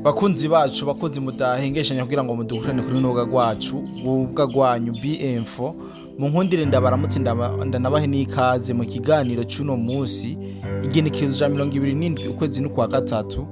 bakunzi bacu bakozi mudahengeshanya kugira ngo mudukurane kuri n'urubuga rwacu urubuga rwanyu b'info mu nkundire ndabaramutse ndanabahe n'ikaze mu kiganiro cy'uno munsi igenekerezo 27 ukwezi n'ukwa gatatu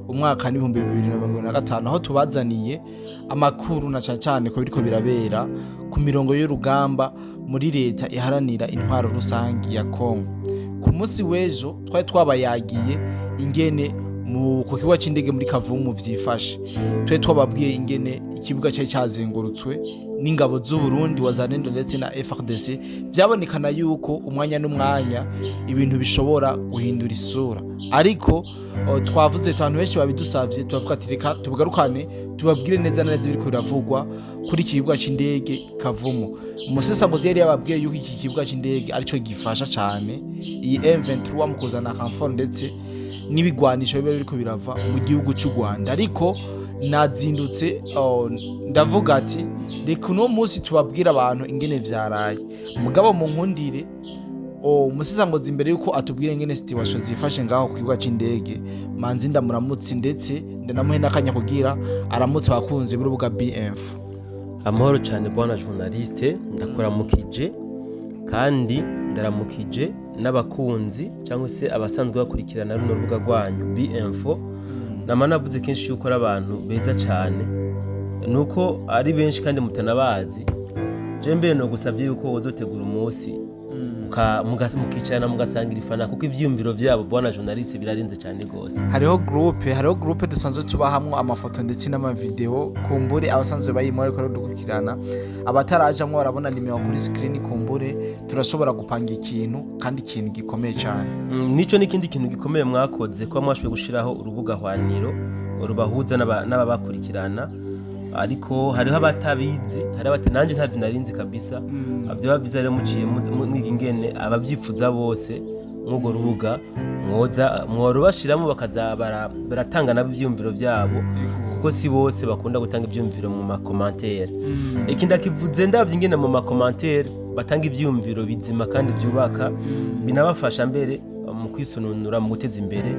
umwaka ni 2025 aho tubazaniye amakuru na cyane ko biriko birabera ku mirongo y'urugamba muri leta iharanira intwaro rusangi ya Kongo. Ku munsi w'ejo twari twabayagiye ingene ku kibuga c'indege muri Kavumu vyifashe. Twari twababwiye ingene ikibuga cyari cyazengurutswe n'ingabo z'u Burundi wazanendo ndetse na FDNB, byabonekana yuko umwanya n'umwanya ibintu bishobora guhindura isura, ariko twavuze abantu benshi babidusavye tuvuga ati reka tubugarukane tubabwire neza na neza biriko biravugwa kuri kibuga c'indege Kavumu. Umusesanguzi yari yababwiye yuko iki kibuga c'indege arico gifasha cyane iyi M23 mu kuzana renfort ndetse n'ibigwanisho biba biriko birava mu gihugu cy'u Rwanda, ariko nazindutse ndavuga ati reka uno munsi tubabwira abantu ingene vyaraye. Mugabo mu nkundire umusesanguzi imbere yuko atubwire ingene situation zifashe ngaho ku kibuga c'indege manzi ndamuramutse ndetse ndanamuhe nakanya kugira aramutse bakunze b'urubuga BF. Amahoro cyane bwana journaliste, ndakuramukije kandi ndaramukije n'abakunzi cyangwa se abasanzwe bakurikirana runo rubuga rwanyu BF. Namanavuze kenshi yuko abantu beza cyane nuko ari benshi kandi mutanabazi. Je mbere no gusabye yuko wozotegura umunsi mukicana mugasangira ifana kuko ivyumviro vyabo bwana journaliste birarenze cyane gose. Hariho groupe dusanzwe tubahamwe amafoto ndetse n'amavideo kumbure abasanzwe bayimwe ariko dukurikirana abatarajamwe barabona nimero kuri screen kumbure turashobora gupanga ikintu kandi ikintu gikomeye cyane. Nico n'ikindi kintu gikomeye mwakoze ko mwashwe gushiraho urubuga hwaniro urubahuza n'ababakurikirana, ariko hariho abatabizi, hari abati nanje ntavyo narinzi kabisa. Abyo babiza rero muciye mwiga ingene abavyifuza bose nk'ugo rubuga mworubashiramo bakaza baratanga nabyumviro byabo, kuko si bose bakunda gutanga ibyumviro mu makomantere. Ikindi akivuze ndavye ingene mu makomantere batanga ibyumviro bizima kandi byubaka binabafasha mbere mu kwisununura mu guteza imbere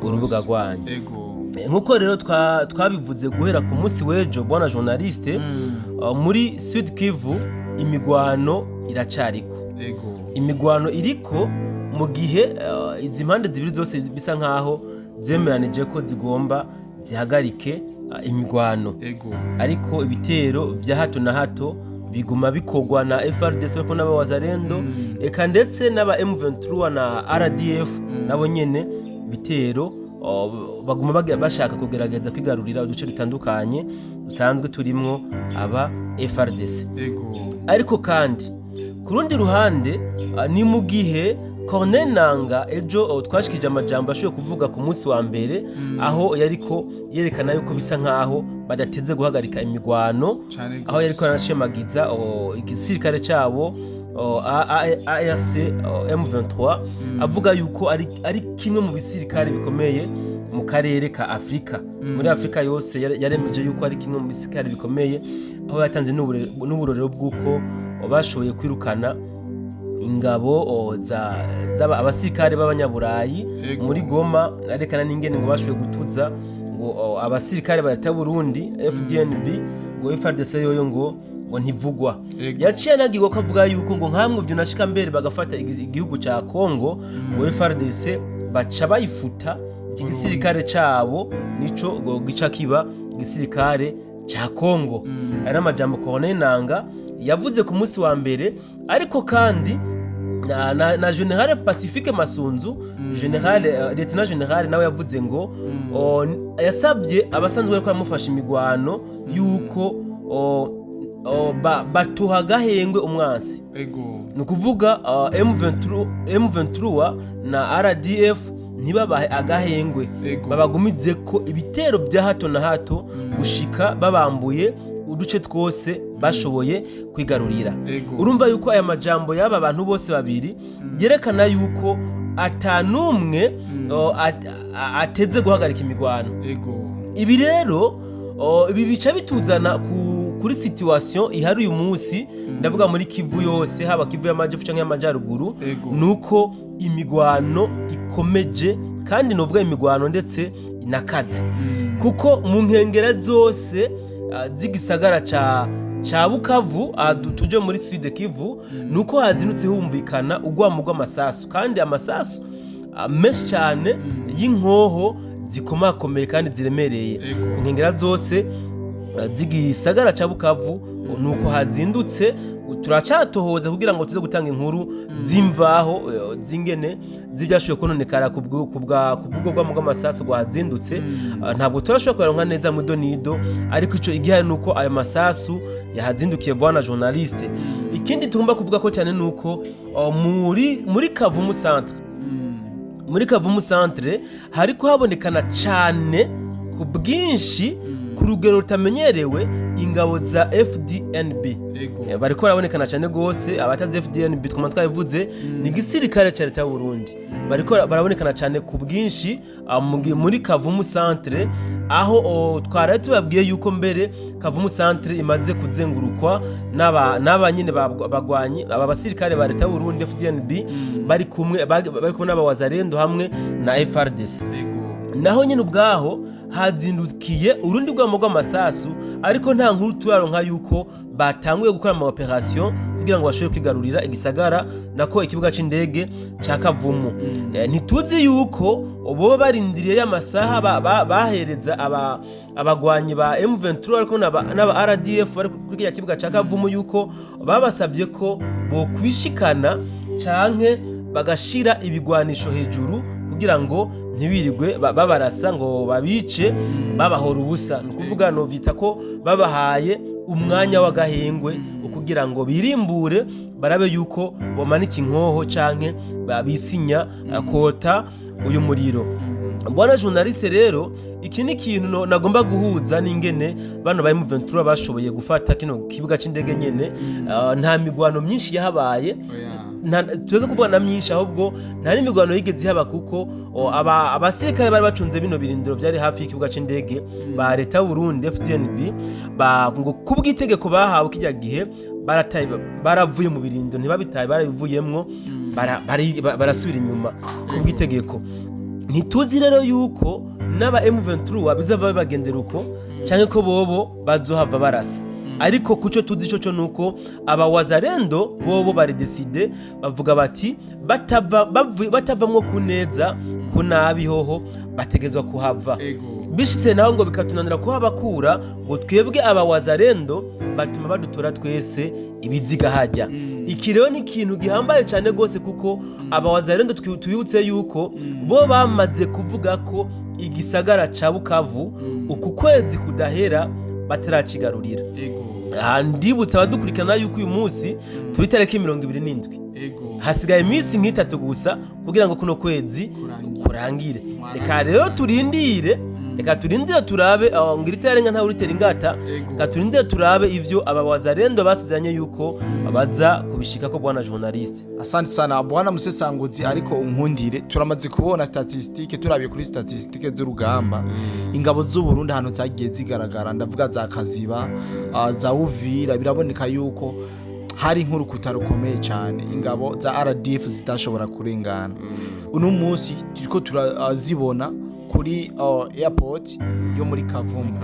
urubuga rwanyu. Nkuko rero twabivuze guhera ku munsi w'ejo bwana journaliste, muri Sud Kivu imigwano iracariko. Imigwano iriko mu gihe izi mpande zibiri zose bisa nkaho zemeranije ko zigomba zihagarike imigwano, ariko ibitero bya hato na hato biguma bikogwa na FDNB ko n'abawazarendo eka ndetse n'aba M23 na RDF nabo nyene bitero baguma bashaka kugerageza kwigarurira uduce dutandukanye usanzwe turimwo aba FDNB. Ariko kandi ku rundi ruhande ni mu gihe Colonel Nanga ejo twashikije amajambo ashoboye kuvuga ku munsi wa mbere, aho yariko yerekana yuko bisa nkaho badateze guhagarika imigwano, aho yariko arashemagiza igisirikare cyabo ARC M23 avuga yuko ari kimwe mu bisirikare bikomeye mu karere ka Afrika. Muri Afrika yose yaremeje yuko ari kimwe mu bisirikare bikomeye, aho yatanze n'uburorero bw'uko bashoboye kwirukana ingabo z'aba abasirikare b'abanyaburayi muri Goma, arekana n'ingene ngo bashoboye gutuza ngo abasirikare ba Burundi FDNB ngo FDNB yoyo ngo ntivugwa. Yaciye nagiye ko avuga yuko ngo nkamwe byo nashika mbere bagafata igihugu ca Kongo ngo FDNB baca bayifuta igisirikare cabo nico ngo gica kiba igisirikare ca Kongo. Ari amajambo Colonel Nanga yavuze ku munsi wa mbere, ariko kandi na General Pacifique Masunzu, Lieutenant General nawe yavuze ngo yasabye abasanzwe bariko bamufasha imigwano yuko batuha gahengwe umwansi. Nukuvuga M23 na RDF ntibabahe agahengwe, babagumize ko ibitero bya hato na hato gushika babambuye uduce twose bashoboye kwigarurira. Urumva yuko aya majambo y'aba bantu bose babiri yerekana yuko atanumwe ateze guhagarika imigwano. Ibi rero ibi bica bituzana kuri situation ihari uyu munsi, ndavuga muri Kivu yose, haba Kivu y'amajyepfo canke y'amajyaruguru, nuko imigwano ikomeje kandi novuga imigwano ndetse inakaze kuko mu nkengera zose z'igisagara ca Bukavu tuje muri Sud Kivu nuko hazindutse humvikana urwamo rw'amasasu kandi amasasu menshi cyane y'inkoho zikomakomeye kandi ziremereye ku nkengera zose z'igisagara ca Bukavu nuko hazindutse turacatohoza kugira ngo tuze gutanga inkuru zimvaho zingene zibyashoboye kononekara kubwo rwamo rw'amasasu rwazindutse ntabwo turashobora kuronka neza mu donido ariko ico igihe nuko ayo masasu yahazindukiye bwana journaliste. Ikindi tugomba kuvuga ko cyane nuko muri Kavumu centre muri Kavumu centre hariko habonekana cyane ku bwinshi ku rugero rutamenyerewe ingabo za FDNB bariko barabonekana cyane gose. Abatazi FDNB twuma twabivuze ni gisirikare cya leta y'u Burundi, bariko barabonekana cyane ku bwinshi muri Kavumu centre, aho twaraye tubabwiye yuko mbere Kavumu centre imaze kuzengurukwa n'aba nyine bagwanyi aba basirikare ba leta y'u Burundi FDNB bari kumwe n'abawazarendo hamwe na FRDC. Naho nyine ubwaho hazindukiye urundi rwamo rw'amasasu ariko nta nkuru turaronka yuko batanguye gukora ama operation kugira ngo bashobore kwigarurira igisagara nako ikibuga c'indege ca Kavumu. Ntituzi yuko boba barindiriye y'amasaha bahereza abagwanyi ba M23 ariko n'aba RDF bari kuri ya kibuga ca Kavumu yuko babasabye ko bo kwishikana canke bagashira ibigwanisho hejuru kugira ngo ntibirirwe babarasa ngo babice babahora ubusa. Nukuvuga no vita ko babahaye umwanya w'agahengwe kugira ngo birimbure barabe yuko bomanika inkoho canke babisinya kota uyu muriro. Bwana journaliste rero iki ni kintu nagomba guhuza n'ingene bano ba M23 bashoboye gufata kino kibuga c'indege nyene. Nta migwano myinshi yahabaye tuweze kuvuga na myinshi ahubwo nta n'imigwano yigeze haba kuko abasirikare bari bacunze bino birindiro byari hafi y'ikibuga c'indege ba leta y'u Burundi FDNB ngo kubw'itegeko bahawe kijya gihe baravuye mu birindiro ntibabitaye barabivuyemwo barasubira inyuma kubw'itegeko. Ntituzi rero yuko n'aba M23 bizava bagendera uko cyane ko bobo bazohava barasa, ariko kuco tuzi cyo nuko abawazarendo bobo bari decide bavuga bati batavamwo kuneza kunabi hoho bategezwa kuhava. Bishitse naho ngo bikatunanira kuhabakura ngo twebwe abawazarendo batuma badutora twese ibiziga hajya. Iki rero ni ikintu gihambaye cyane gose kuko abawazarendo twibutse yuko bo bamaze kuvuga ko igisagara ca Bukavu uku kwezi kudahera bataracigarurira. Ndibutse abadukurikirana yuko uyu munsi turi tariki 27 hasigaye iminsi nk'itatu gusa kugira ngo kuno kwezi kurangire. Reka rero turindire turabe ngirita yarenga nta uritera ingata. Reka turindire turabe ivyo abawazarendo basizanye yuko baza kubishika ko bwana journaliste. Asante sana bwana musesanguzi, ariko unkundire turamaze kubona statistique turabiye kuri statistique z'urugamba ingabo z'u Burundi hano zagiye zigaragara, ndavuga za Kaziba za Uvira, biraboneka yuko hari inkuru kutarukomeye cyane ingabo za RDF zitashobora kurengana. Uno munsi turiko turazibona kuri airport yo muri Kavumu.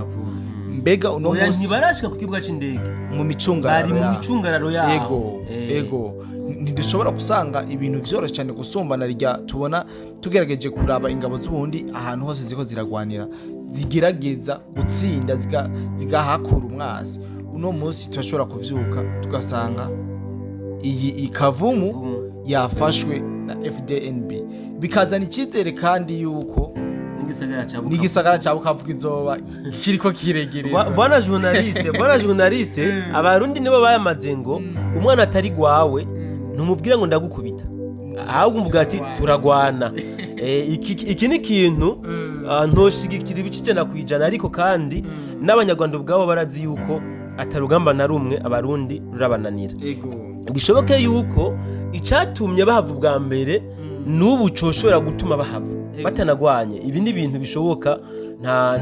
Mbega uno munsi ntibarashika ku kibuga c'indege mu micungararo yabo. Ego ntidushobora gusanga ibintu vyoroshye cyane gusumbana rya tubona tugerageje kuraba ingabo z'ubundi ahantu hose ziko ziragwanira zigerageza gutsinda zigahakura umwasi. Uno munsi turashobora kuvyuka tugasanga iyi Kavumu yafashwe na FDNB, bikazana icyizere kandi yuko n'igisagara ca Bukavu izoba kiriko kiregereza. Bwana journaliste abarundi nibo bayamaze ngo umwana atari gwawe ntumubwire ngo ndagukubita, ahubwo umvuga ati turagwana. Iki ni kintu ntoshigikira ibicicana kwijana, ariko kandi n'abanyarwanda ubwabo barazi yuko atarugamba na rumwe abarundi rurabananira. Bishoboke yuko icatumye bahava ubwa mbere n'ubu coshobora gutuma bahava batanagwanye. Ibi ni ibintu bishoboka,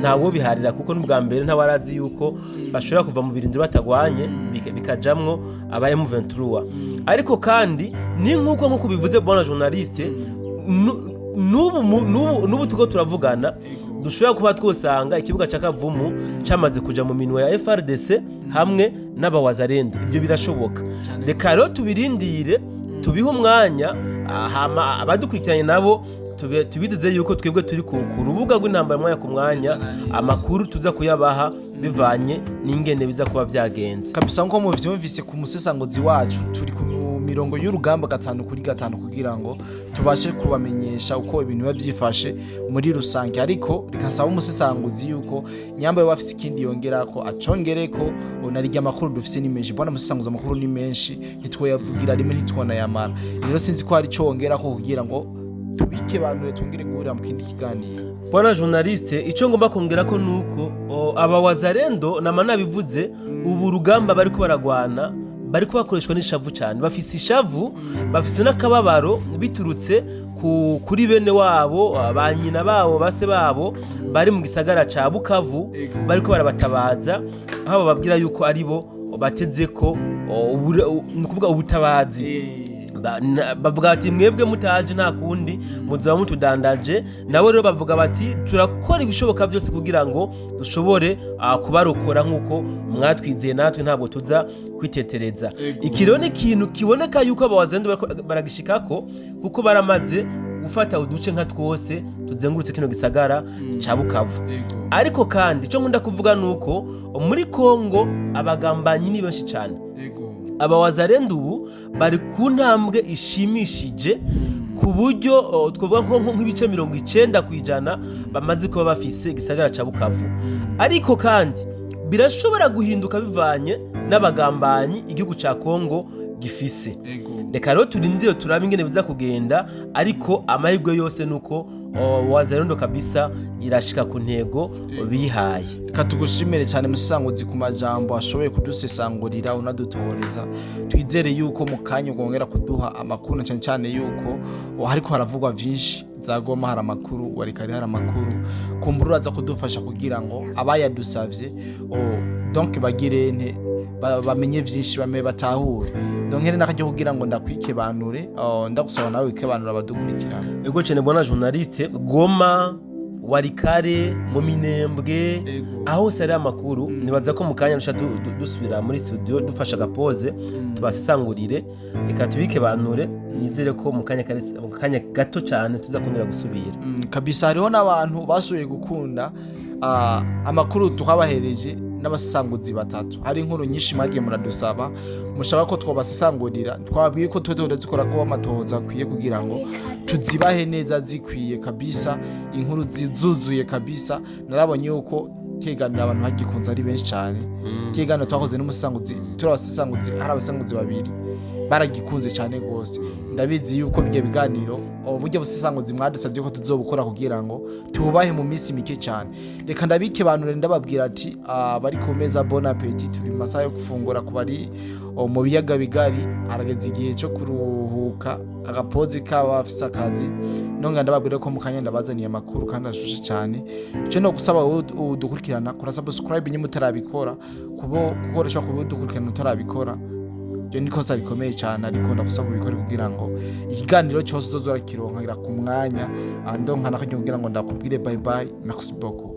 ntawo biharira kuko n'ubwa mbere ntawarazi yuko bashobora kuva mu birindiro batagwanye bikajamwo aba M23. Ariko kandi ni nkuko bivuze bwana journaliste n'ubu tuko turavugana dushobora kuba twosanga ikibuga ca Kavumu cyamaze kuja mu minwe ya FRDC hamwe n'abawazarendo. Ibyo birashoboka. Reka rero tubirindire tubihe umwanya abadukurikiranye nabo tubizize yuko twebwe turi ku rubuga rw'intambara mwanya ku mwanya amakuru tuza kuyabaha bivanye n'ingene biza kuba byagenze kabisa. Nko mu vyumvise ku musesangozi wacu turi ku mirongo y'urugamba 5-5 kugira ngo tubashe kubamenyesha uko ibintu biba byifashe muri rusange, ariko rikasaba umusesangozi yuko nyambaye bafise ikindi yongera ko acongereko onarije amakuru dufise ni menshi. Bwana musesangozi amakuru ni menshi nitwoyavugira rimwe nitwona yamara. Rero sinzi ko hari cyo wongera ko kugira ngo tubike bantu tungire guhura mu kindi kiganiro. Bwana journaliste, ico ngomba kongera ko nuko abawazarendo namana bivuze ubu rugamba bari ko baragwana bari kubakoreshwa n'ishavu cyane. Bafise ishavu, bafise n'akababaro biturutse kuri bene wabo, abanyina babo, base babo bari mu gisagara ca Bukavu bari ko barabatabaza, aho bababwira yuko ari bo bateze ko nukuvuga ubutabazi. Bavuga ati mwebwe mutaje nta kundi muzaba mutudandaje. Nabo rero bavuga bati turakora ibishoboka byose kugira ngo dushobore kubarokora nkuko mwatwizeye natwe ntabwo tuza kwitetereza. Ikiro ni ikintu kiboneka yuko abawazendo baragishikako kuko baramaze gufata uduce nka twose tuzengurutse kino gisagara ca Bukavu. Ariko kandi ico nkunda kuvuga nuko muri Kongo abagambanyi ni benshi cyane. Abawazarendo ubu bari ku ntambwe ishimishije ku buryo twavuga nk'ibice 90% bamaze kuba bafise gisagara ca Bukavu. Ariko kandi birashobora guhinduka bivanye n'abagambanyi igihugu ca Kongo gifise. Reka rero turindire turabe ingene biza kugenda, ariko amahirwe yose nuko wazarendo kabisa irashika ku ntego bihaye. Katugushimire cyane musesangozi ku majambo ashoboye kudusesangurira unadutoreza. Twizere yuko mu kanya ugongera kuduha amakuru cyane cyane yuko hariko haravugwa vyinshi zagoma hari amakuru warikari hari amakuru kumbura aza kudufasha kugira ngo abayadusavye donc bagire bamenye vyinshi bame batahure. Donc here nakajyo kugira ngo ndakwikebanure ndagusaba nawe wikebanura abadukurikira. Ego cyane bwana journaliste, Goma, Warikare, mu Minembwe, aho sari amakuru nibaza ko mu kanya dusubira muri studio dufasha gapoze tubasesangurire. Reka tubikebanure nizere ko mu kanya gato cyane tuzakundira gusubira. Kabisa hariho n'abantu basubiye gukunda amakuru tukabahereje n'abasesanguzi batatu. Hari inkuru nyinshi magiye muradusaba mushaka ko twabasesangurira, twabwiye ko twede zikora ko amatohoza akwiye kugira ngo tuzibahe neza zikwiye kabisa, inkuru zizuzuye kabisa. Narabonye uko keganira abantu bagikunze ari benshi cyane. Keganira twakoze n'umusanguzi turabasesanguzi, hari abasanguzi babiri baragikunze cyane gose. Ndabizi yuko bige biganiro uburyo busesanguzi mwadusabye ko tuzobukora kugira ngo tububahe mu misi mike cyane. Reka ndabike bantu ndababwira ati bari ku meza bon appetit, turi masaha yo gufungura ku bari mu biyaga bigari, harageze igihe cyo kuruhuka agapozi kaba afise akazi. Nonga ndababwira ko mu kanya ndabazaniye amakuru kandi ashushe cyane. Ico no gusaba udukurikirana kora subscribe nyine mutarabikora kubo gukoresha kubo dukurikirana utarabikora. Yo nikosa rikomeye cyane, ariko ndagusaba ubikore kugira ngo ikiganiro cyose uzozora kironka ku mwanya. Ando nkana kajyo kugira ngo ndakubwire bye bye, merci beaucoup.